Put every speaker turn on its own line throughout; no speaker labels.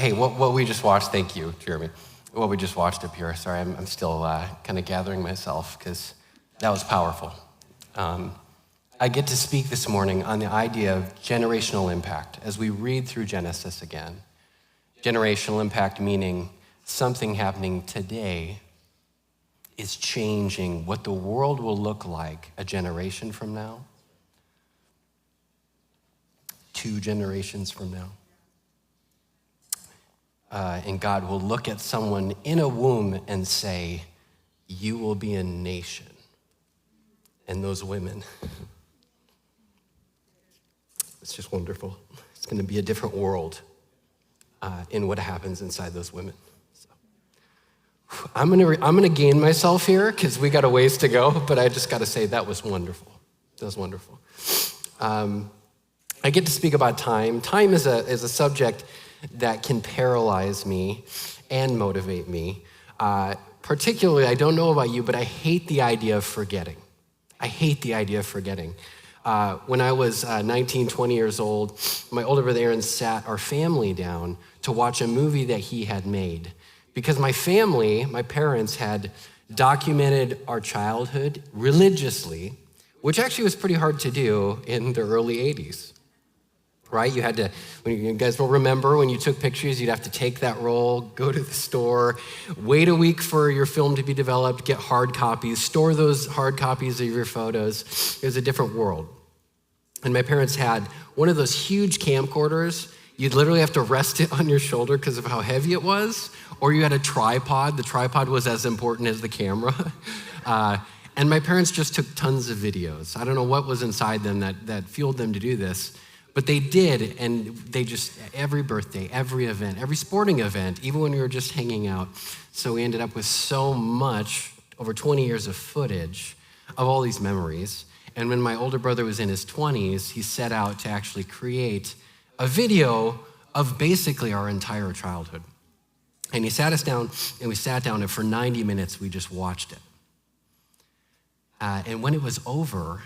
Hey, what we just watched, thank you, Jeremy. What we just watched up here, sorry, I'm still kind of gathering myself because that was powerful. I get to speak this morning on the idea of generational impact as we read through Genesis again. Generational impact meaning something happening today is changing what the world will look like a generation from now, 2 generations from now. And God will look at someone in a womb and say, you will be a nation. And those women, it's just wonderful. It's going to be a different world in what happens inside those women. So, I'm gonna gain myself here because we got a ways to go, but I just got to say that was wonderful. That was wonderful. I get to speak about time. Time is a subject that can paralyze me and motivate me. Particularly, I don't know about you, but I hate the idea of forgetting. I hate the idea of forgetting. When I was 19, 20 years old, my older brother Aaron sat our family down to watch a movie that he had made. Because my family, my parents, had documented our childhood religiously, which actually was pretty hard to do in the early 80s. Right? You had to, when you guys will remember, when you took pictures, you'd have to take that roll, go to the store, wait a week for your film to be developed, get hard copies, store those hard copies of your photos. It was a different world. And my parents had one of those huge camcorders. You'd literally have to rest it on your shoulder because of how heavy it was, or you had a tripod. The tripod was as important as the camera. And my parents just took tons of videos. I don't know what was inside them that fueled them to do this. But they did, and they just, every birthday, every event, every sporting event, even when we were just hanging out. So we ended up with so much, over 20 years of footage of all these memories. And when my older brother was in his 20s, he set out to actually create a video of basically our entire childhood. And he sat us down, and we sat down, and for 90 minutes, we just watched it. And when it was over,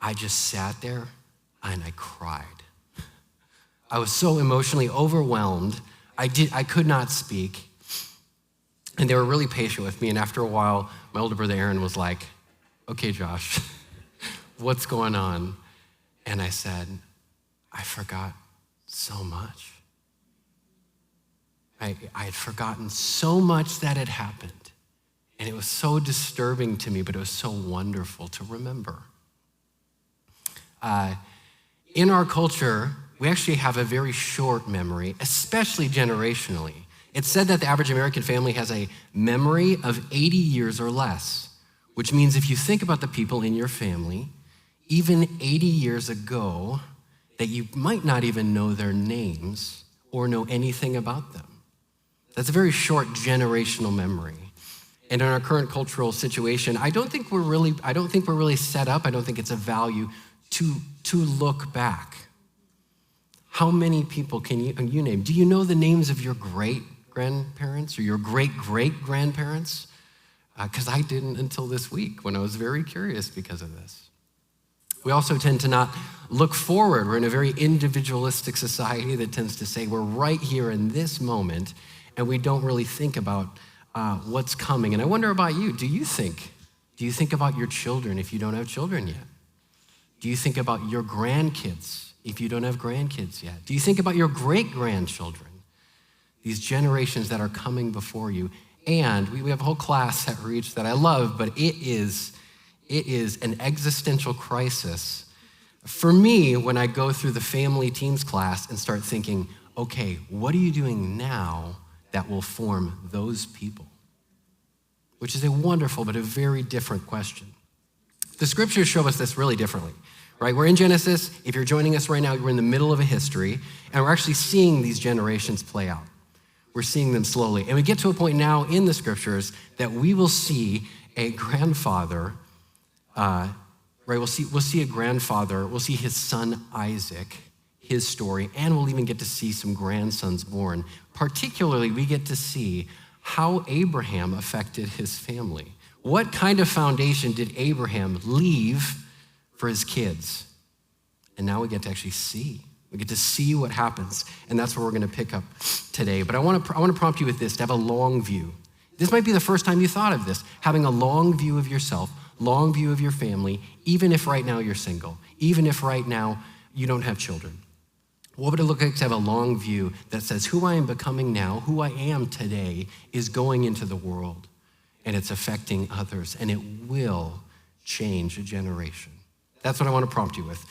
I just sat there, and I cried. I was so emotionally overwhelmed. I could not speak. And they were really patient with me. And after a while, my older brother Aaron was like, okay, Josh, what's going on? And I said, I forgot so much. I had forgotten so much that had happened. And it was so disturbing to me, but it was so wonderful to remember. In our culture, we actually have a very short memory, especially generationally. It's said that the average American family has a memory of 80 years or less, which means if you think about the people in your family, even 80 years ago, that you might not even know their names or know anything about them. That's a very short generational memory. And in our current cultural situation, I don't think we're really set up. I don't think it's a value to look back. How many people can you name? Do you know the names of your great-grandparents or your great-great-grandparents? Because I didn't until this week when I was very curious because of this. We also tend to not look forward. We're in a very individualistic society that tends to say we're right here in this moment, and we don't really think about what's coming. And I wonder about you. Do you think about your children if you don't have children yet? Do you think about your grandkids if you don't have grandkids yet? Do you think about your great-grandchildren? These generations that are coming before you. And we have a whole class at Reach that I love, but it is an existential crisis for me when I go through the family teams class and start thinking, okay, what are you doing now that will form those people? Which is a wonderful but a very different question. The scriptures show us this really differently, right? We're in Genesis. If you're joining us right now, we're in the middle of a history, and we're actually seeing these generations play out. We're seeing them slowly. And we get to a point now in the scriptures that we will see a grandfather, right? We'll see a grandfather, we'll see his son Isaac, his story, and we'll even get to see some grandsons born. Particularly, we get to see how Abraham affected his family. What kind of foundation did Abraham leave for his kids? And now we get to actually see. We get to see what happens, and that's where we're going to pick up today, but I want to prompt you with this, to have a long view. This might be the first time you thought of this, having a long view of yourself, long view of your family, even if right now you're single, even if right now you don't have children. What would it look like to have a long view that says who I am becoming now, who I am today, is going into the world, and it's affecting others, and it will change a generation? That's what I want to prompt you with.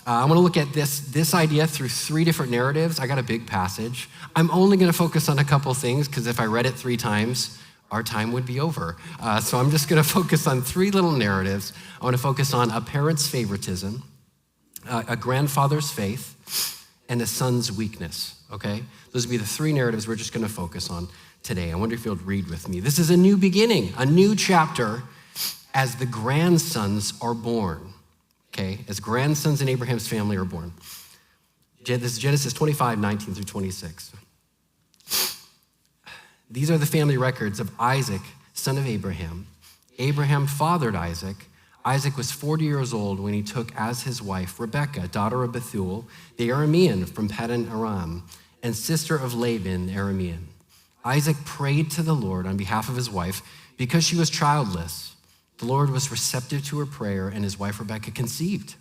I want to look at this idea through 3 different narratives. I got a big passage. I'm only going to focus on a couple things, because if I read it 3 times, our time would be over. So I'm just going to focus on 3 little narratives. I want to focus on a parent's favoritism, a grandfather's faith, and a son's weakness, okay? Those would be the 3 narratives we're just going to focus on today. I wonder if you'll read with me. This is a new beginning, a new chapter as the grandsons are born, okay? As grandsons in Abraham's family are born. This is Genesis 25, 19 through 26. These are the family records of Isaac, son of Abraham. Abraham fathered Isaac. Isaac was 40 years old when he took as his wife Rebekah, daughter of Bethuel, the Aramean from Paddan Aram, and sister of Laban, the Aramean. Isaac prayed to the Lord on behalf of his wife because she was childless. The Lord was receptive to her prayer, and his wife Rebekah conceived.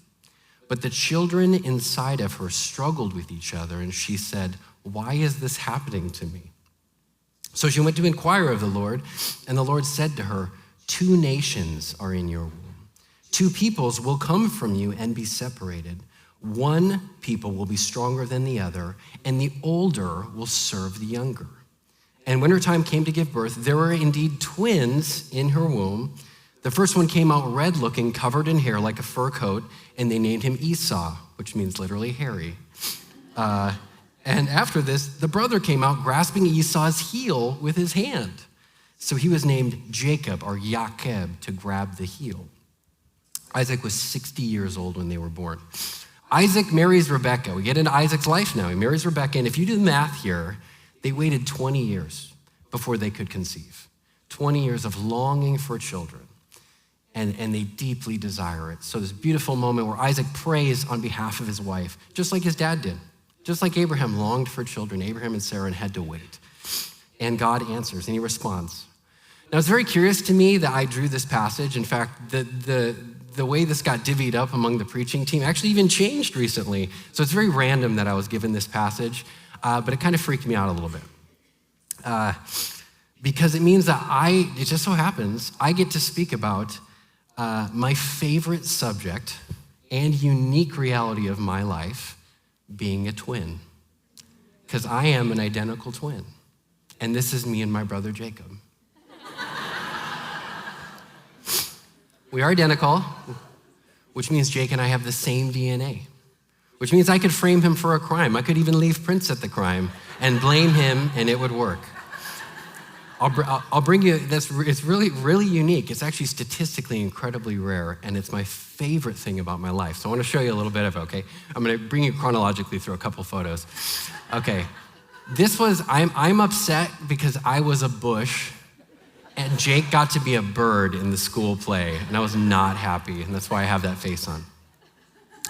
But the children inside of her struggled with each other, and she said, "Why is this happening to me?" So she went to inquire of the Lord, and the Lord said to her, 2 nations are in your womb. 2 peoples will come from you and be separated. One people will be stronger than the other, and the older will serve the younger. And when her time came to give birth, there were indeed twins in her womb. The first one came out red-looking, covered in hair like a fur coat, and they named him Esau, which means literally hairy. And after this, the brother came out grasping Esau's heel with his hand. So he was named Jacob, or Yaakov, to grab the heel. Isaac was 60 years old when they were born. Isaac marries Rebekah. We get into Isaac's life now. He marries Rebekah, and if you do the math here, they waited 20 years before they could conceive. 20 years of longing for children, and they deeply desire it. So this beautiful moment where Isaac prays on behalf of his wife, just like his dad did. Just like Abraham longed for children, Abraham and Sarah had to wait. And God answers, and he responds. Now, it's very curious to me that I drew this passage. In fact, the way this got divvied up among the preaching team actually even changed recently. So it's very random that I was given this passage, but it kind of freaked me out a little bit. Because it means that it just so happens, I get to speak about my favorite subject and unique reality of my life, being a twin, because I am an identical twin, and this is me and my brother Jacob. We are identical, which means Jake and I have the same DNA, which means I could frame him for a crime. I could even leave prints at the crime and blame him, and it would work. I'll bring you, it's really, really unique. It's actually statistically incredibly rare, and it's my favorite thing about my life. So I want to show you a little bit of it, okay? I'm going to bring you chronologically through a couple photos. Okay, I'm upset because I was a bush, and Jake got to be a bird in the school play, and I was not happy, and that's why I have that face on.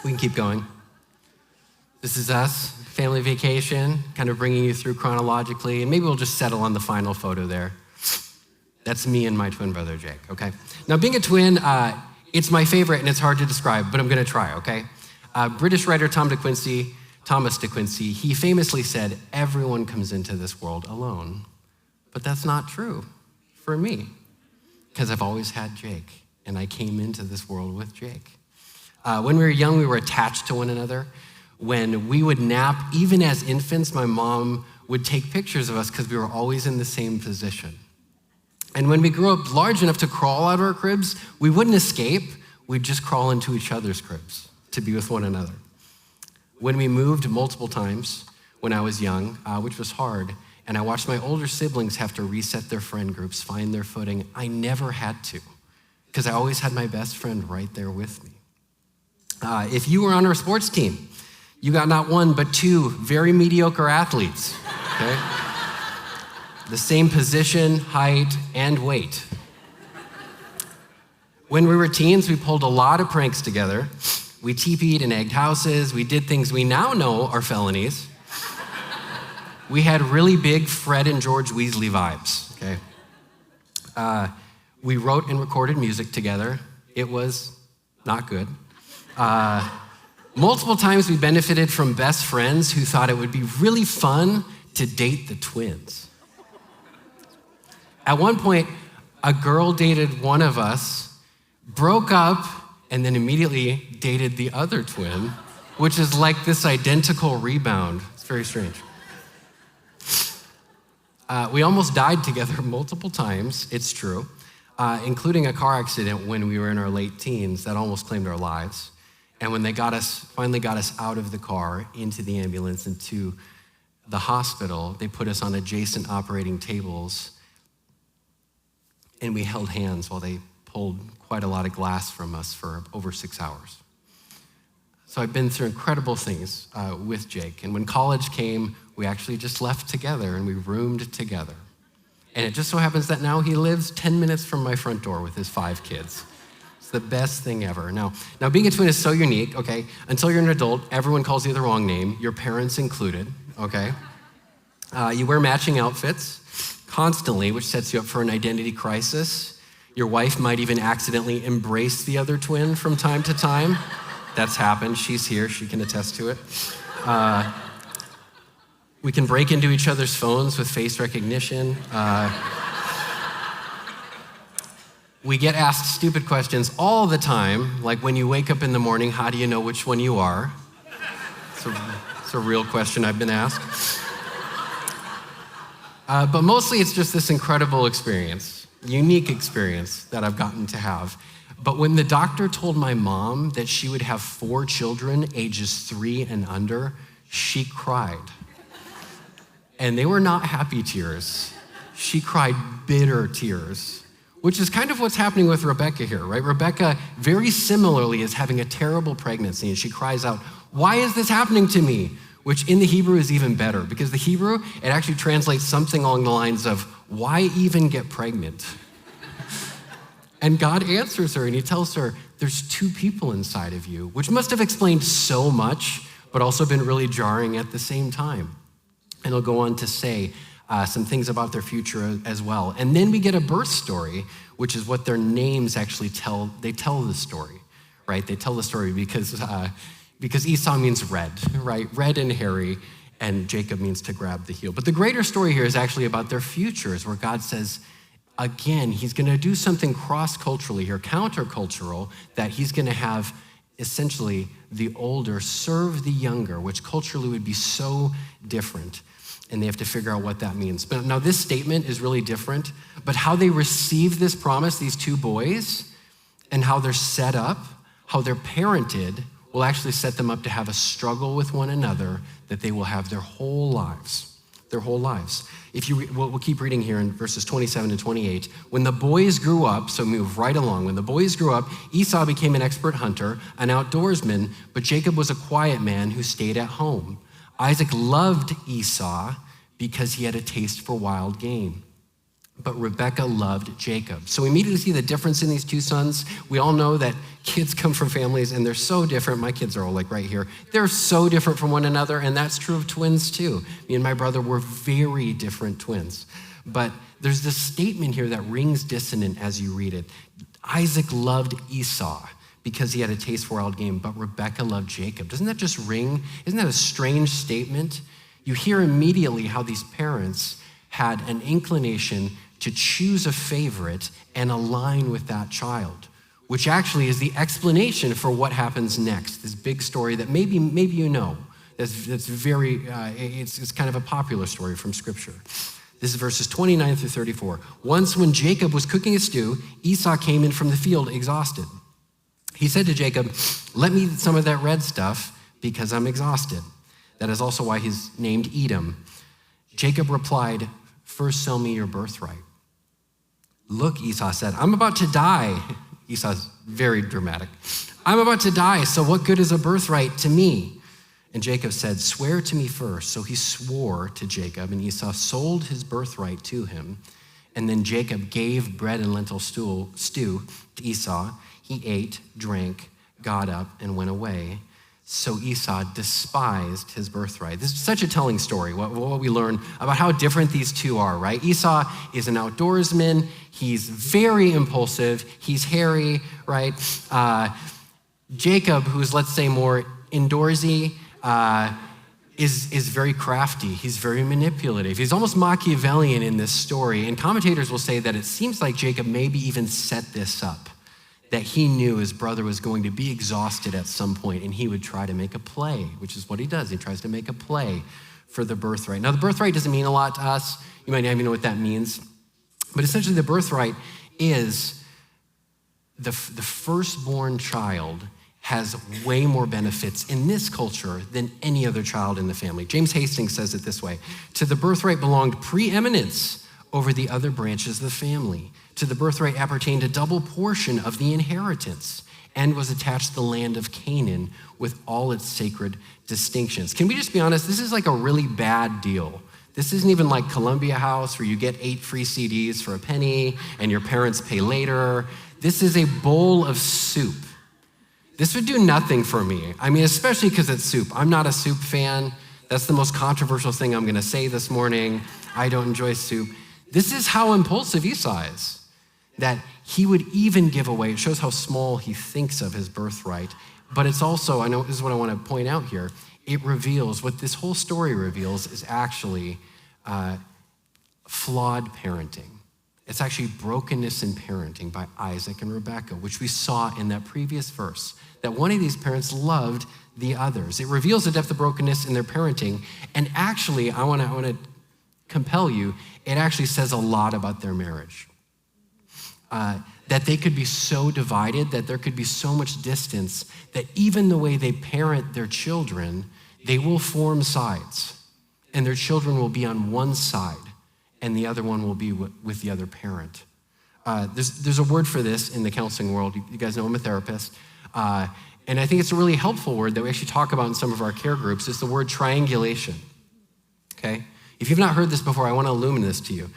We can keep going. This is us, family vacation, kind of bringing you through chronologically, and maybe we'll just settle on the final photo there. That's me and my twin brother, Jake, okay? Now, being a twin, it's my favorite, and it's hard to describe, but I'm gonna try, okay? British writer Thomas de Quincey, he famously said, "Everyone comes into this world alone." But that's not true for me, because I've always had Jake, and I came into this world with Jake. When we were young, we were attached to one another. When we would nap, even as infants, my mom would take pictures of us because we were always in the same position. And when we grew up large enough to crawl out of our cribs, we wouldn't escape. We'd just crawl into each other's cribs to be with one another. When we moved multiple times when I was young, which was hard, and I watched my older siblings have to reset their friend groups, find their footing, I never had to, because I always had my best friend right there with me. If you were on our sports team, you got not one, but 2 very mediocre athletes, okay? The same position, height, and weight. When we were teens, we pulled a lot of pranks together. We TP'd and egged houses. We did things we now know are felonies. We had really big Fred and George Weasley vibes, okay? We wrote and recorded music together. It was not good. Multiple times we benefited from best friends who thought it would be really fun to date the twins. At one point, a girl dated one of us, broke up, and then immediately dated the other twin, which is like this identical rebound. It's very strange. We almost died together multiple times, it's true, including a car accident when we were in our late teens that almost claimed our lives. And when they finally got us out of the car, into the ambulance, into the hospital, they put us on adjacent operating tables, and we held hands while they pulled quite a lot of glass from us for over 6 hours. So I've been through incredible things with Jake. And when college came, we actually just left together and we roomed together. And it just so happens that now he lives 10 minutes from my front door with his 5 kids. It's the best thing ever. Now being a twin is so unique, okay? Until you're an adult, everyone calls you the wrong name, your parents included, okay? You wear matching outfits constantly, which sets you up for an identity crisis. Your wife might even accidentally embrace the other twin from time to time. That's happened. She's here. She can attest to it. We can break into each other's phones with face recognition. We get asked stupid questions all the time, like when you wake up in the morning, how do you know which one you are? It's a real question I've been asked. But mostly it's just this incredible experience, unique experience that I've gotten to have. But when the doctor told my mom that she would have 4 children, ages 3 and under, she cried. And they were not happy tears. She cried bitter tears, which is kind of what's happening with Rebecca here, right? Rebecca, very similarly, is having a terrible pregnancy, and she cries out, "Why is this happening to me?" Which in the Hebrew is even better, because the Hebrew, it actually translates something along the lines of, "Why even get pregnant?" And God answers her, and he tells her, there's 2 people inside of you, which must have explained so much, but also been really jarring at the same time. And he'll go on to say some things about their future as well. And then we get a birth story, which is what their names actually tell. They tell the story, right? They tell the story because Esau means red, right? Red and hairy, and Jacob means to grab the heel. But the greater story here is actually about their futures, where God says, again, he's going to do something cross-culturally here, countercultural, that he's going to have essentially the older serve the younger, which culturally would be so different. And they have to figure out what that means. But now this statement is really different, but how they receive this promise, these 2 boys, and how they're set up, how they're parented, will actually set them up to have a struggle with one another that they will have their whole lives. Their whole lives. We'll keep reading here in verses 27 and 28. When the boys grew up, so move right along. When the boys grew up, Esau became an expert hunter, an outdoorsman, but Jacob was a quiet man who stayed at home. Isaac loved Esau because he had a taste for wild game, but Rebekah loved Jacob. So we immediately see the difference in these 2 sons. We all know that kids come from families and they're so different. My kids are all like right here. They're so different from one another, and that's true of twins too. Me and my brother were very different twins. But there's this statement here that rings dissonant as you read it. Isaac loved Esau because he had a taste for wild game, but Rebekah loved Jacob. Doesn't that just ring? Isn't that a strange statement? You hear immediately how these parents had an inclination to choose a favorite and align with that child, which actually is the explanation for what happens next. This big story that maybe you know. That's very, it's kind of a popular story from Scripture. This is verses 29 through 34. Once when Jacob was cooking a stew, Esau came in from the field exhausted. He said to Jacob, "Let me eat some of that red stuff because I'm exhausted." That is also why he's named Edom. Jacob replied, "First sell me your birthright." "Look," Esau said, "I'm about to die." Esau's very dramatic. "I'm about to die, so what good is a birthright to me?" And Jacob said, "Swear to me first." So he swore to Jacob, and Esau sold his birthright to him. And then Jacob gave bread and lentil stew to Esau. He ate, drank, got up, and went away. So Esau despised his birthright. This is such a telling story, what we learn about how different these two are, right? Esau is an outdoorsman. He's very impulsive. He's hairy, right? Jacob, who's, let's say, more indoorsy, is very crafty. He's very manipulative. He's almost Machiavellian in this story. And commentators will say that it seems like Jacob maybe even set this up, that he knew his brother was going to be exhausted at some point and he would try to make a play, which is what he does. He tries to make a play for the birthright. Now, the birthright doesn't mean a lot to us. You might not even know what that means. But essentially, the birthright is the firstborn child has way more benefits in this culture than any other child in the family. James Hastings says it this way: to the birthright belonged preeminence over the other branches of the family. To the birthright appertained a double portion of the inheritance and was attached to the land of Canaan with all its sacred distinctions. Can we just be honest? This is like a really bad deal. This isn't even like Columbia House where you get 8 free CDs for a penny and your parents pay later. This is a bowl of soup. This would do nothing for me. I mean, especially because it's soup. I'm not a soup fan. That's the most controversial thing I'm going to say this morning. I don't enjoy soup. This is how impulsive Esau is, that he would even give away. It shows how small he thinks of his birthright. But it's also, I know this is what I want to point out here, it reveals, what this whole story reveals is actually flawed parenting. It's actually brokenness in parenting by Isaac and Rebekah, which we saw in that previous verse, that one of these parents loved the others. It reveals the depth of brokenness in their parenting. And actually, I want to compel you, it actually says a lot about their marriage. That they could be so divided, that there could be so much distance, that even the way they parent their children, they will form sides. And their children will be on one side, and the other one will be with the other parent. There's a word for this in the counseling world. You guys know I'm a therapist. And I think it's a really helpful word that we actually talk about in some of our care groups. It's the word triangulation, okay? If you've not heard this before, I want to illuminate this to you.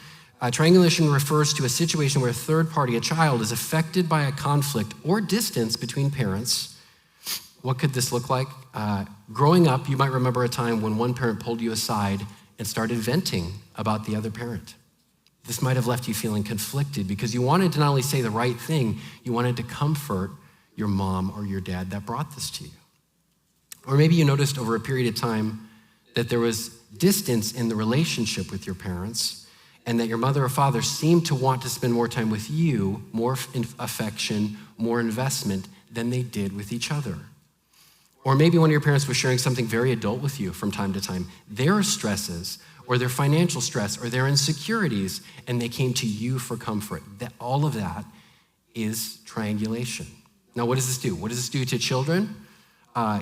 Triangulation refers to a situation where a third party, a child, is affected by a conflict or distance between parents. What could this look like? Growing up, you might remember a time when one parent pulled you aside and started venting about the other parent. This might have left you feeling conflicted because you wanted to not only say the right thing, you wanted to comfort your mom or your dad that brought this to you. Or maybe you noticed over a period of time that there was distance in the relationship with your parents, and that your mother or father seemed to want to spend more time with you, more affection, more investment than they did with each other. Or maybe one of your parents was sharing something very adult with you from time to time, their stresses or their financial stress or their insecurities, and they came to you for comfort. All of that is triangulation. Now, what does this do? What does this do to children?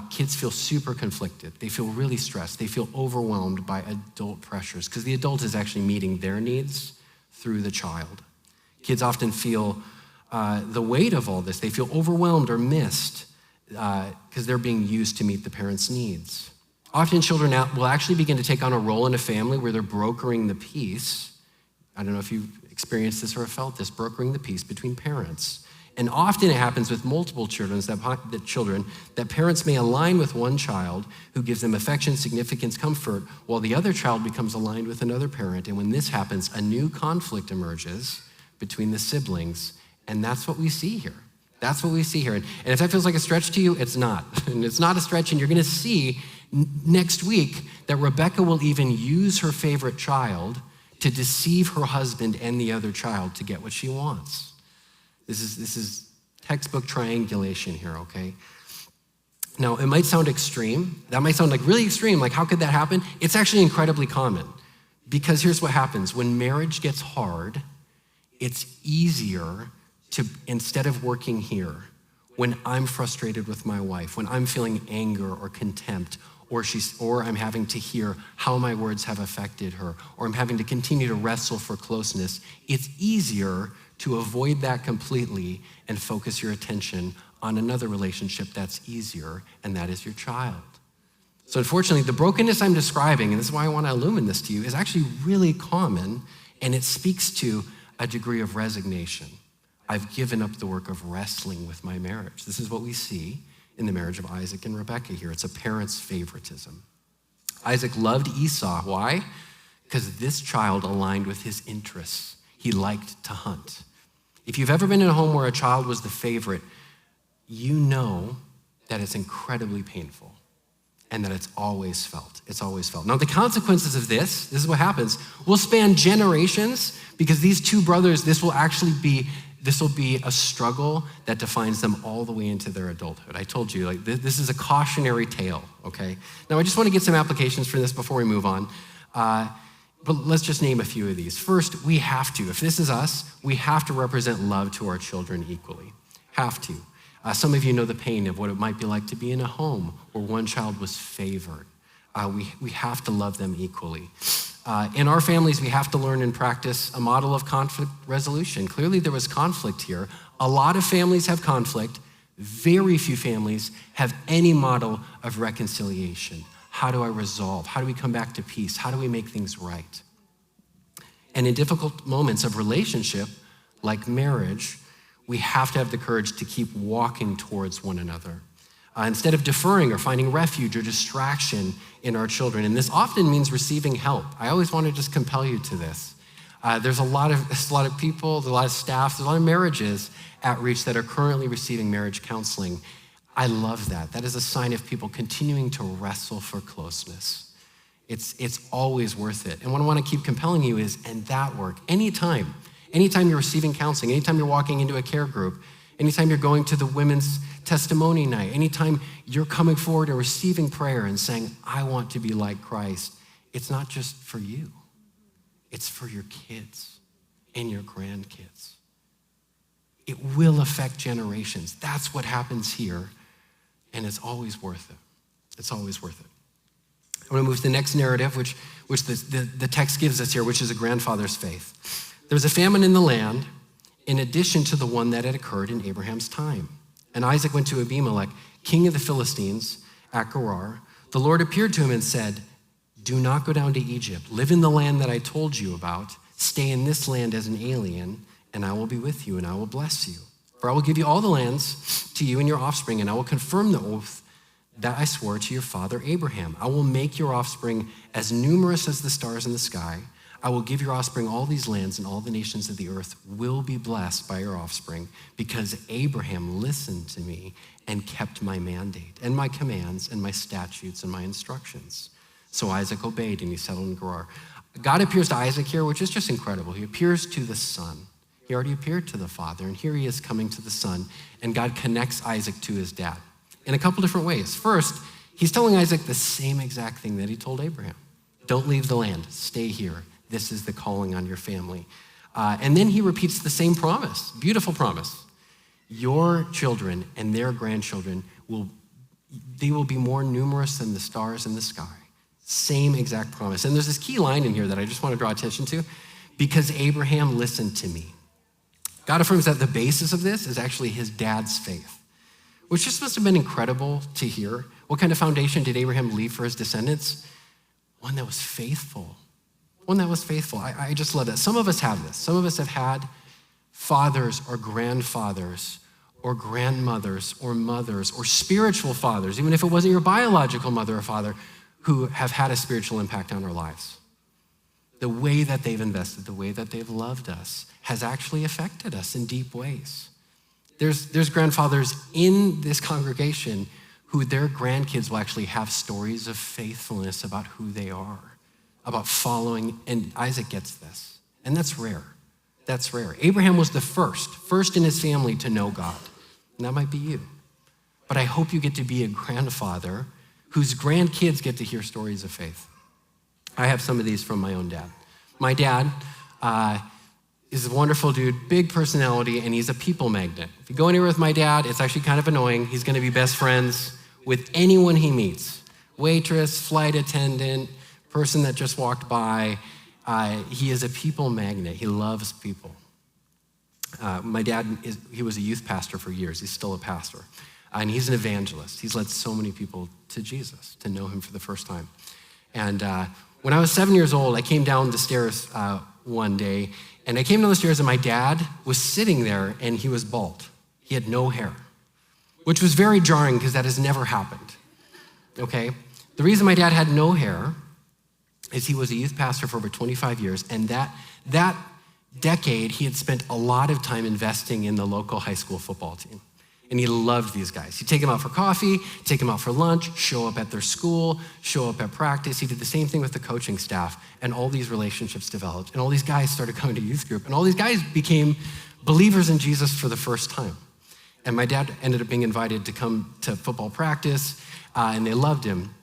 Kids feel super conflicted. They feel really stressed. They feel overwhelmed by adult pressures because the adult is actually meeting their needs through the child. Kids often feel the weight of all this. They feel overwhelmed or missed because they're being used to meet the parents' needs. Often children will actually begin to take on a role in a family where they're brokering the peace. I don't know if you've experienced this or have felt this, brokering the peace between parents. And often it happens with multiple children, that parents may align with one child who gives them affection, significance, comfort, while the other child becomes aligned with another parent. And when this happens, a new conflict emerges between the siblings. And that's what we see here. That's what we see here. And if that feels like a stretch to you, it's not. And it's not a stretch, and you're gonna see next week that Rebekah will even use her favorite child to deceive her husband and the other child to get what she wants. This is textbook triangulation here, okay? Now, it might sound extreme. That might sound like really extreme, like how could that happen? It's actually incredibly common because here's what happens. When marriage gets hard, it's easier to, instead of working here, when I'm frustrated with my wife, when I'm feeling anger or contempt, or I'm having to hear how my words have affected her, or I'm having to continue to wrestle for closeness, it's easier to avoid that completely and focus your attention on another relationship that's easier, and that is your child. So unfortunately, the brokenness I'm describing, and this is why I want to illuminate this to you, is actually really common, and it speaks to a degree of resignation. I've given up the work of wrestling with my marriage. This is what we see in the marriage of Isaac and Rebekah here. It's a parent's favoritism. Isaac loved Esau. Why? Because this child aligned with his interests. He liked to hunt. If you've ever been in a home where a child was the favorite, you know that it's incredibly painful and that it's always felt. It's always felt. Now, the consequences of this is what happens, will span generations because these two brothers, this will be a struggle that defines them all the way into their adulthood. I told you, this is a cautionary tale, okay? Now, I just want to get some applications for this before we move on. But let's just name a few of these. First, we have to. If this is us, we have to represent love to our children equally. Have to. Some of you know the pain of what it might be like to be in a home where one child was favored. We have to love them equally. In our families, we have to learn and practice a model of conflict resolution. Clearly, there was conflict here. A lot of families have conflict. Very few families have any model of reconciliation. How do I resolve? How do we come back to peace? How do we make things right? And in difficult moments of relationship, like marriage, we have to have the courage to keep walking towards one another. Instead of deferring or finding refuge or distraction in our children. And this often means receiving help. I always want to just compel you to this. There's a lot of people, there's a lot of staff, there's a lot of marriages at Reach that are currently receiving marriage counseling. I love that. That is a sign of people continuing to wrestle for closeness. It's always worth it. And what I want to keep compelling you is, and that work, anytime you're receiving counseling, anytime you're walking into a care group, anytime you're going to the women's testimony night, anytime you're coming forward and receiving prayer and saying, I want to be like Christ, it's not just for you. It's for your kids and your grandkids. It will affect generations. That's what happens here, and it's always worth it. It's always worth it. I want to move to the next narrative, which the text gives us here, which is a grandfather's faith. There was a famine in the land in addition to the one that had occurred in Abraham's time. And Isaac went to Abimelech, king of the Philistines, at Gerar. The Lord appeared to him and said, do not go down to Egypt. Live in the land that I told you about. Stay in this land as an alien, and I will be with you, and I will bless you. For I will give you all the lands to you and your offspring, and I will confirm the oath that I swore to your father Abraham. I will make your offspring as numerous as the stars in the sky. I will give your offspring all these lands, and all the nations of the earth will be blessed by your offspring, because Abraham listened to me and kept my mandate and my commands and my statutes and my instructions. So Isaac obeyed, and he settled in Gerar. God appears to Isaac here, which is just incredible. He appears to the son. He already appeared to the father, and here he is coming to the son, and God connects Isaac to his dad in a couple different ways. First, he's telling Isaac the same exact thing that he told Abraham. Don't leave the land, stay here. This is the calling on your family. And then he repeats the same promise, beautiful promise. Your children and their grandchildren will be more numerous than the stars in the sky. Same exact promise. And there's this key line in here that I just want to draw attention to, because Abraham listened to me. God affirms that the basis of this is actually his dad's faith, which just must have been incredible to hear. What kind of foundation did Abraham leave for his descendants? One that was faithful. One that was faithful. I just love that. Some of us have this. Some of us have had fathers or grandfathers or grandmothers or mothers or spiritual fathers, even if it wasn't your biological mother or father, who have had a spiritual impact on our lives. The way that they've invested, the way that they've loved us has actually affected us in deep ways. There's grandfathers in this congregation who their grandkids will actually have stories of faithfulness about who they are, about following, and Isaac gets this. And that's rare. That's rare. Abraham was the first in his family to know God. And that might be you. But I hope you get to be a grandfather whose grandkids get to hear stories of faith. I have some of these from my own dad. My dad is a wonderful dude, big personality, and he's a people magnet. If you go anywhere with my dad, it's actually kind of annoying. He's gonna be best friends with anyone he meets. Waitress, flight attendant, person that just walked by. He is a people magnet. He loves people. My dad, he was a youth pastor for years. He's still a pastor. And he's an evangelist. He's led so many people to Jesus, to know him for the first time. And when I was 7 years old, I came down the stairs one day, and I came down the stairs and my dad was sitting there and he was bald. He had no hair, which was very jarring because that has never happened, okay? The reason my dad had no hair is he was a youth pastor for over 25 years, and that decade, he had spent a lot of time investing in the local high school football team. And he loved these guys. He'd take them out for coffee, take them out for lunch, show up at their school, show up at practice. He did the same thing with the coaching staff, and all these relationships developed. And all these guys started coming to youth group, and all these guys became believers in Jesus for the first time. And my dad ended up being invited to come to football practice, and they loved him.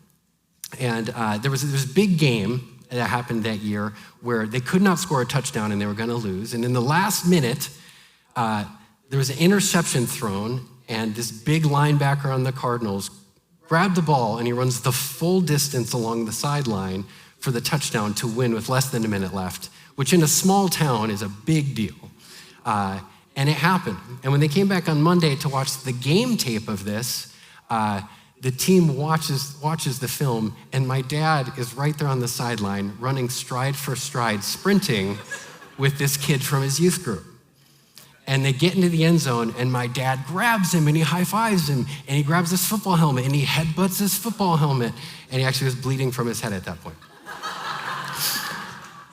And there was this big game that happened that year where they could not score a touchdown and they were gonna lose. And in the last minute, there was an interception thrown, and this big linebacker on the Cardinals grabbed the ball and he runs the full distance along the sideline for the touchdown to win with less than a minute left, which in a small town is a big deal. And it happened. And when they came back on Monday to watch the game tape of this, the team watches the film, and my dad is right there on the sideline running stride for stride, sprinting with this kid from his youth group. And they get into the end zone, and my dad grabs him, and he high-fives him, and he grabs his football helmet, and he headbutts his football helmet, and he actually was bleeding from his head at that point.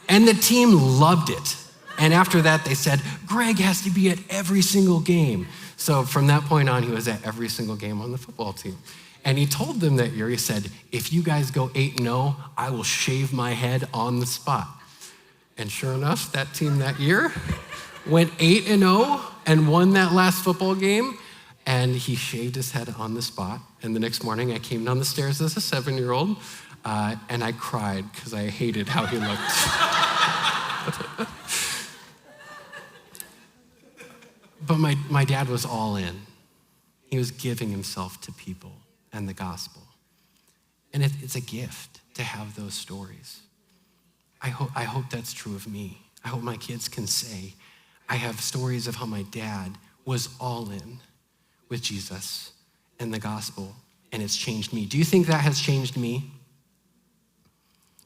And the team loved it. And after that, they said, Greg has to be at every single game. So from that point on, he was at every single game on the football team. And he told them that year, he said, if you guys go 8-0, I will shave my head on the spot. And sure enough, that team that year went 8-0 and won that last football game, and he shaved his head on the spot. And the next morning, I came down the stairs as a 7-year-old, and I cried because I hated how he looked. But my dad was all in. He was giving himself to people and the gospel. And it's a gift to have those stories. I hope that's true of me. I hope my kids can say, I have stories of how my dad was all in with Jesus and the gospel, and it's changed me. Do you think that has changed me?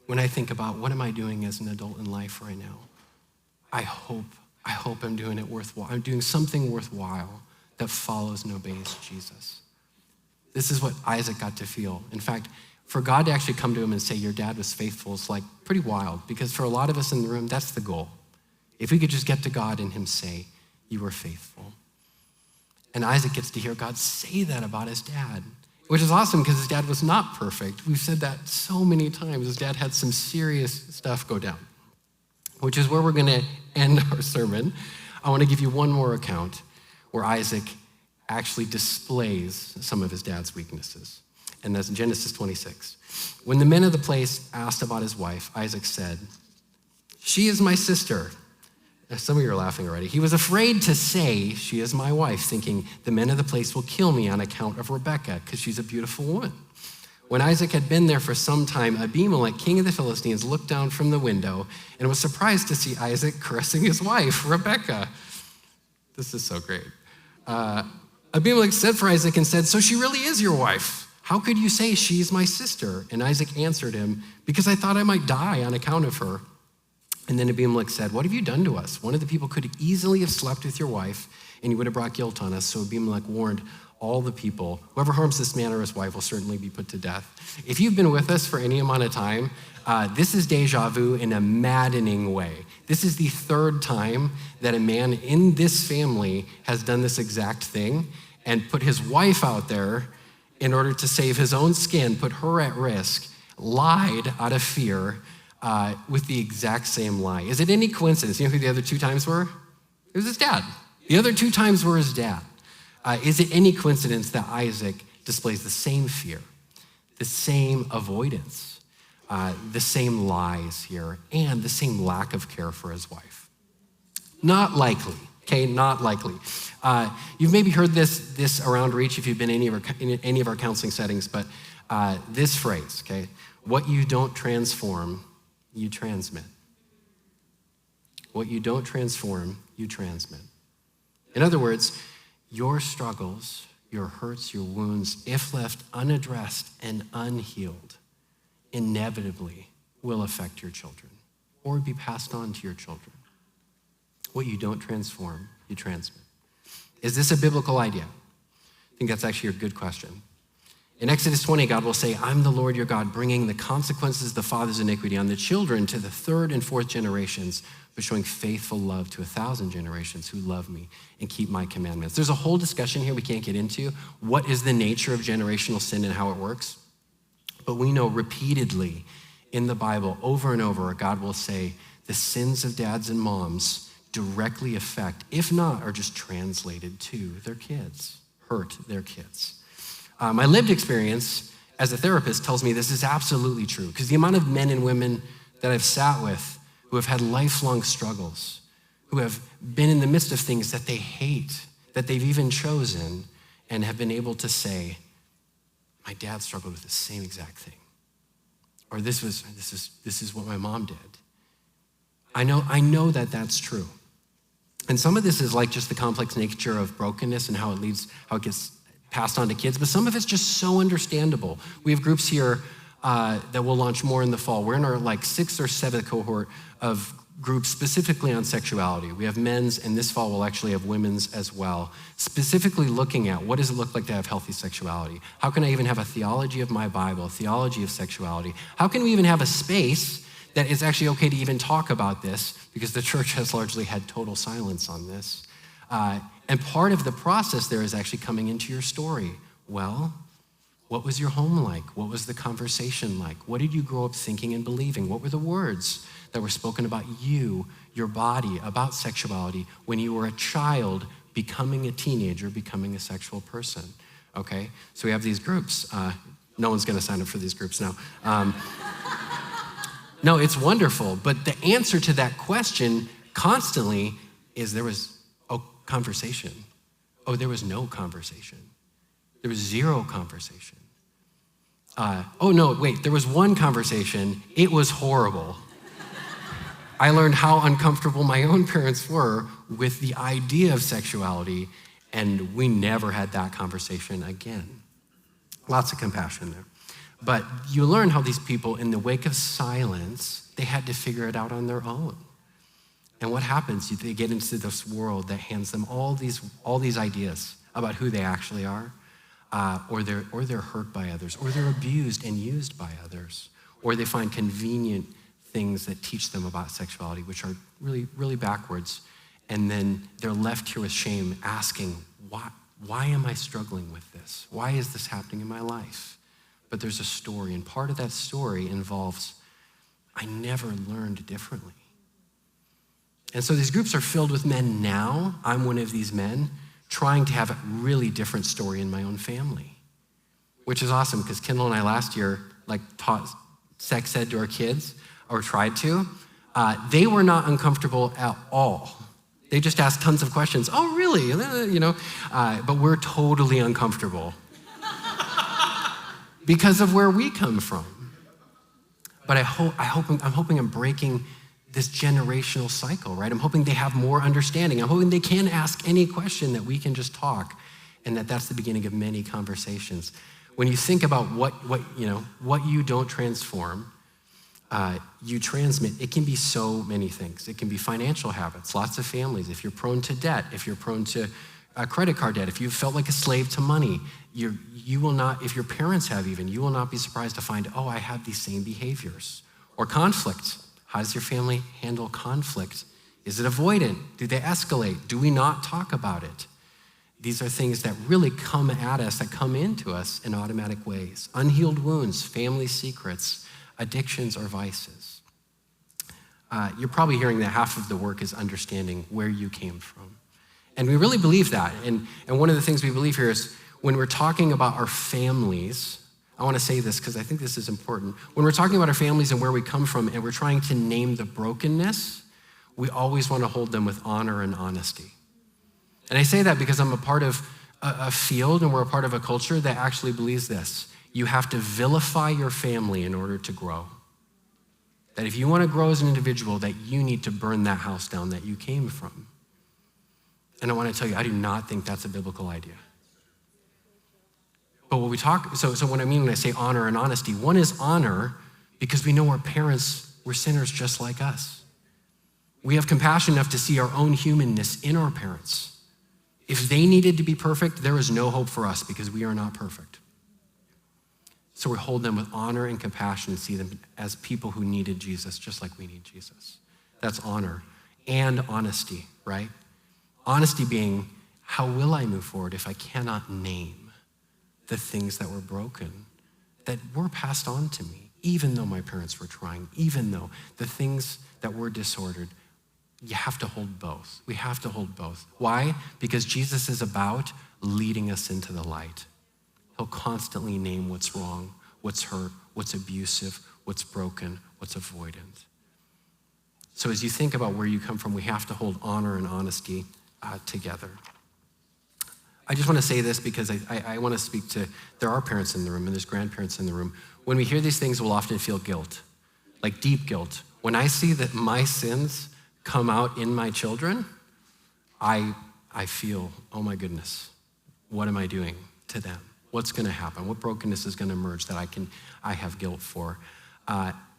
When I think about what am I doing as an adult in life right now, I hope I'm doing it worthwhile. I'm doing something worthwhile that follows and obeys Jesus. This is what Isaac got to feel. In fact, for God to actually come to him and say, your dad was faithful is like pretty wild, because for a lot of us in the room, that's the goal. If we could just get to God and him say, you were faithful. And Isaac gets to hear God say that about his dad, which is awesome because his dad was not perfect. We've said that so many times. His dad had some serious stuff go down, which is where we're gonna end our sermon. I wanna give you one more account where Isaac actually displays some of his dad's weaknesses. And that's in Genesis 26. When the men of the place asked about his wife, Isaac said, she is my sister. Now, some of you are laughing already. He was afraid to say, she is my wife, thinking the men of the place will kill me on account of Rebekah, because she's a beautiful woman. When Isaac had been there for some time, Abimelech, king of the Philistines, looked down from the window and was surprised to see Isaac caressing his wife, Rebekah. This is so great. Abimelech sent for Isaac and said, so she really is your wife. How could you say she's my sister? And Isaac answered him, because I thought I might die on account of her. And then Abimelech said, what have you done to us? One of the people could easily have slept with your wife, and you would have brought guilt on us. So Abimelech warned all the people, whoever harms this man or his wife will certainly be put to death. If you've been with us for any amount of time, this is deja vu in a maddening way. This is the third time that a man in this family has done this exact thing and put his wife out there in order to save his own skin, put her at risk, lied out of fear, with the exact same lie. Is it any coincidence? You know who the other two times were? It was his dad. The other two times were his dad. Is it any coincidence that Isaac displays the same fear, the same avoidance, the same lies here, and the same lack of care for his wife? Not likely, not likely. You've maybe heard this around Reach if you've been in any of our counseling settings, but this phrase, okay? What you don't transform, you transmit. What you don't transform, you transmit. In other words, your struggles, your hurts, your wounds, if left unaddressed and unhealed, inevitably will affect your children or be passed on to your children. What you don't transform, you transmit. Is this a biblical idea? I think that's actually a good question. In Exodus 20, God will say, I'm the Lord your God, bringing the consequences of the father's iniquity on the children to the third and fourth generations, but showing faithful love to 1,000 generations who love me and keep my commandments. There's a whole discussion here we can't get into. What is the nature of generational sin and how it works? But we know repeatedly in the Bible, over and over, God will say the sins of dads and moms directly affect, if not, are just translated to their kids, hurt their kids. My lived experience as a therapist tells me this is absolutely true, because the amount of men and women that I've sat with who have had lifelong struggles, who have been in the midst of things that they hate, that they've even chosen, and have been able to say, my dad struggled with the same exact thing. Or this is what my mom did. I know that that's true. And some of this is like just the complex nature of brokenness and how it gets passed on to kids, but some of it's just so understandable. We have groups here that will launch more in the fall. We're in our like 6th or 7th cohort of groups specifically on sexuality. We have men's, and this fall we'll actually have women's as well, specifically looking at what does it look like to have healthy sexuality? How can I even have a theology of my Bible, a theology of sexuality? How can we even have a space that it's actually okay to even talk about this, because the church has largely had total silence on this. And part of the process there is actually coming into your story. Well, what was your home like? What was the conversation like? What did you grow up thinking and believing? What were the words that were spoken about you, your body, about sexuality when you were a child becoming a teenager, becoming a sexual person? Okay, so we have these groups. No one's gonna sign up for these groups now. No, it's wonderful, but the answer to that question constantly is there was conversation. Oh, there was no conversation. There was zero conversation. Oh no, wait, there was one conversation. It was horrible. I learned how uncomfortable my own parents were with the idea of sexuality, and we never had that conversation again. Lots of compassion there. But you learn how these people, in the wake of silence, they had to figure it out on their own. And what happens? They get into this world that hands them all these ideas about who they actually are, or they're hurt by others, or they're abused and used by others, or they find convenient things that teach them about sexuality, which are really, really backwards. And then they're left here with shame, asking, why am I struggling with this? Why is this happening in my life? But there's a story, and part of that story involves, I never learned differently. And so these groups are filled with men now. I'm one of these men trying to have a really different story in my own family, which is awesome because Kendall and I last year taught sex ed to our kids, or tried to. They were not uncomfortable at all. They just asked tons of questions. Oh, really? But we're totally uncomfortable because of where we come from. But I'm hoping I'm breaking this generational cycle, right? I'm hoping they have more understanding. I'm hoping they can ask any question, that we can just talk, and that's the beginning of many conversations. When you think about what you don't transform, you transmit, it can be so many things. It can be financial habits, lots of families. If you're prone to debt, if you're prone to credit card debt, if you felt like a slave to money, you will not, if your parents have even, you will not be surprised to find, oh, I have these same behaviors. Or conflict. How does your family handle conflict? Is it avoidant? Do they escalate? Do we not talk about it? These are things that really come at us, that come into us in automatic ways. Unhealed wounds, family secrets, addictions or vices. You're probably hearing that half of the work is understanding where you came from. And we really believe that. And one of the things we believe here is when we're talking about our families, I want to say this because I think this is important. When we're talking about our families and where we come from and we're trying to name the brokenness, we always want to hold them with honor and honesty. And I say that because I'm a part of a field and we're a part of a culture that actually believes this. You have to vilify your family in order to grow. That if you want to grow as an individual, that you need to burn that house down that you came from. And I want to tell you, I do not think that's a biblical idea. But what we talk, so what I mean when I say honor and honesty, one is honor because we know our parents were sinners just like us. We have compassion enough to see our own humanness in our parents. If they needed to be perfect, there is no hope for us because we are not perfect. So we hold them with honor and compassion and see them as people who needed Jesus, just like we need Jesus. That's honor and honesty, right? Honesty being, how will I move forward if I cannot name the things that were broken, that were passed on to me, even though my parents were trying, even though the things that were disordered. You have to hold both. We have to hold both. Why? Because Jesus is about leading us into the light. He'll constantly name what's wrong, what's hurt, what's abusive, what's broken, what's avoidant. So as you think about where you come from, we have to hold honor and honesty together. I just want to say this because I want to speak to, there are parents in the room and there's grandparents in the room. When we hear these things, we'll often feel guilt, like deep guilt. When I see that my sins come out in my children, I feel, oh my goodness, what am I doing to them? What's gonna happen? What brokenness is gonna emerge that I have guilt for?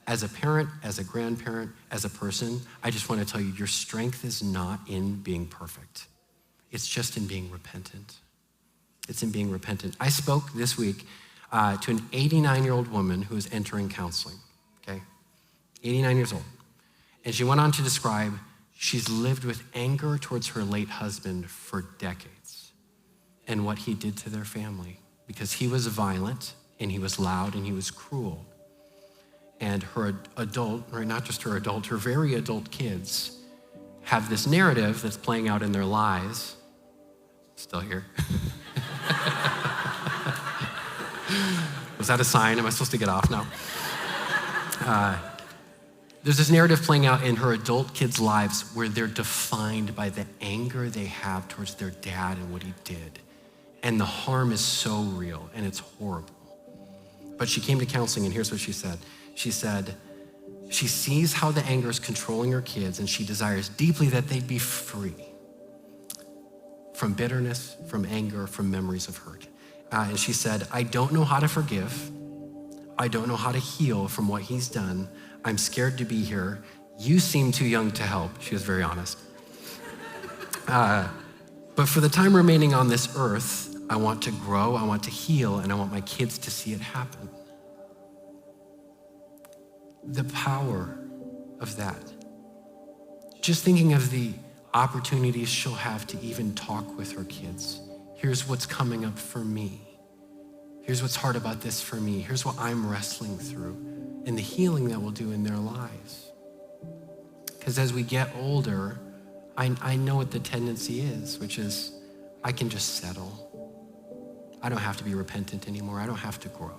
As a parent, as a grandparent, as a person, I just wanna tell you, your strength is not in being perfect. It's just in being repentant. It's in being repentant. I spoke this week to an 89-year-old woman who is entering counseling, okay? 89 years old. And she went on to describe she's lived with anger towards her late husband for decades and what he did to their family because he was violent and he was loud and he was cruel. And her adult, or not just her adult, her very adult kids have this narrative that's playing out in their lives. Still here. Was that a sign? Am I supposed to get off now? There's this narrative playing out in her adult kids' lives where they're defined by the anger they have towards their dad and what he did. And the harm is so real and it's horrible. But she came to counseling and here's what she said. She said, she sees how the anger is controlling her kids and she desires deeply that they'd be free from bitterness, from anger, from memories of hurt. And she said, I don't know how to forgive. I don't know how to heal from what he's done. I'm scared to be here. You seem too young to help. She was very honest. But for the time remaining on this earth, I want to grow, I want to heal, and I want my kids to see it happen. The power of that. Just thinking of the opportunities she'll have to even talk with her kids. Here's what's coming up for me. Here's what's hard about this for me. Here's what I'm wrestling through. And the healing that we'll do in their lives. Because as we get older, I know what the tendency is, which is I can just settle. I don't have to be repentant anymore. I don't have to grow.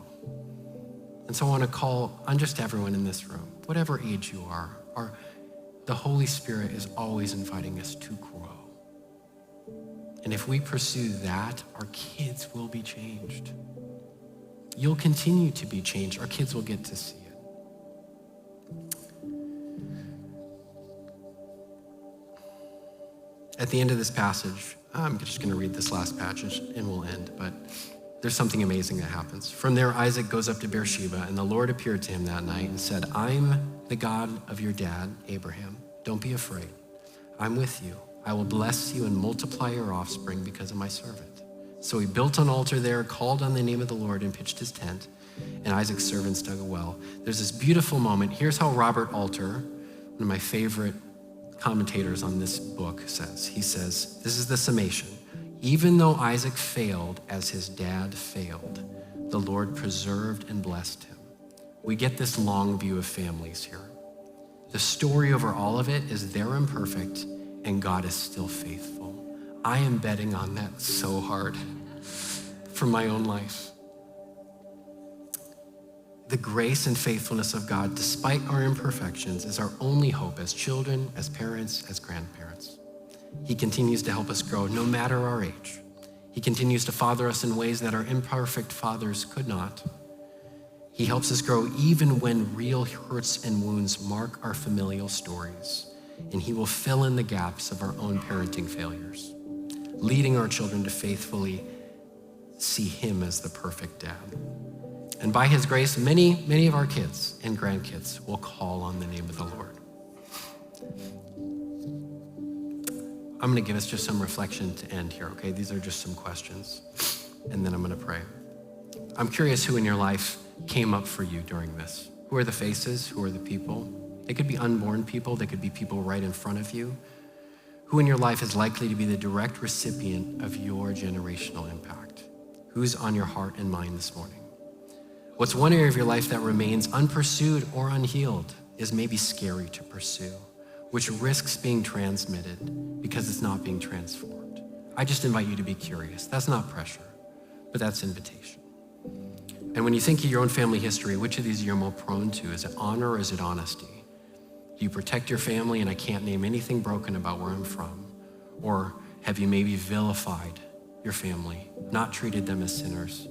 And so I want to call on just everyone in this room, whatever age you are, the Holy Spirit is always inviting us to grow. And if we pursue that, our kids will be changed. You'll continue to be changed. Our kids will get to see it. At the end of this passage, I'm just going to read this last passage and we'll end, but there's something amazing that happens. From there, Isaac goes up to Beersheba, and the Lord appeared to him that night and said, I'm the God of your dad, Abraham. Don't be afraid. I'm with you. I will bless you and multiply your offspring because of my servant. So he built an altar there, called on the name of the Lord, and pitched his tent, and Isaac's servants dug a well. There's this beautiful moment. Here's how Robert Alter, one of my favorite commentators on this book, says. He says, this is the summation. Even though Isaac failed as his dad failed, the Lord preserved and blessed him. We get this long view of families here. The story over all of it is they're imperfect and God is still faithful. I am betting on that so hard for my own life. The grace and faithfulness of God, despite our imperfections, is our only hope as children, as parents, as grandparents. He continues to help us grow no matter our age. He continues to father us in ways that our imperfect fathers could not. He helps us grow even when real hurts and wounds mark our familial stories, and he will fill in the gaps of our own parenting failures, leading our children to faithfully see him as the perfect dad. And by his grace, many of our kids and grandkids will call on the name of the Lord. I'm gonna give us just some reflection to end here, okay? These are just some questions, and then I'm gonna pray. I'm curious who in your life came up for you during this. Who are the faces? Who are the people? They could be unborn people. They could be people right in front of you. Who in your life is likely to be the direct recipient of your generational impact? Who's on your heart and mind this morning? What's one area of your life that remains unpursued or unhealed, is maybe scary to pursue, which risks being transmitted because it's not being transformed? I just invite you to be curious. That's not pressure, but that's invitation. And when you think of your own family history, which of these you're more prone to? Is it honor or is it honesty? Do you protect your family and I can't name anything broken about where I'm from? Or have you maybe vilified your family, not treated them as sinners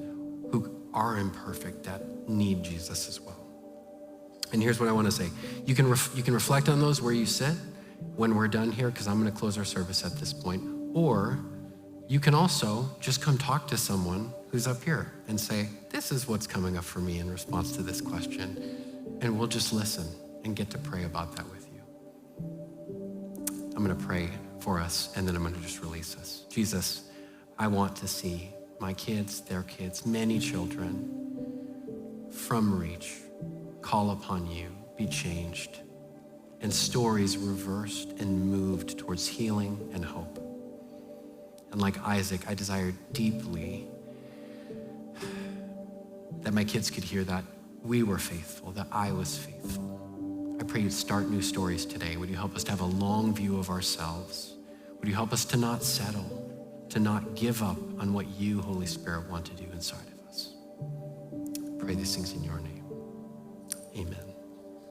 who are imperfect, that need Jesus as well? And here's what I want to say. You can reflect on those where you sit when we're done here, because I'm going to close our service at this point. Or you can also just come talk to someone who's up here and say, this is what's coming up for me in response to this question. And we'll just listen and get to pray about that with you. I'm going to pray for us, and then I'm going to just release us. Jesus, I want to see my kids, their kids, many children from Reach call upon you, be changed, and stories reversed and moved towards healing and hope. And like Isaac, I desire deeply that my kids could hear that we were faithful, that I was faithful. I pray you'd start new stories today. Would you help us to have a long view of ourselves? Would you help us to not settle, to not give up on what you, Holy Spirit, want to do inside of us? I pray these things in your name. Amen.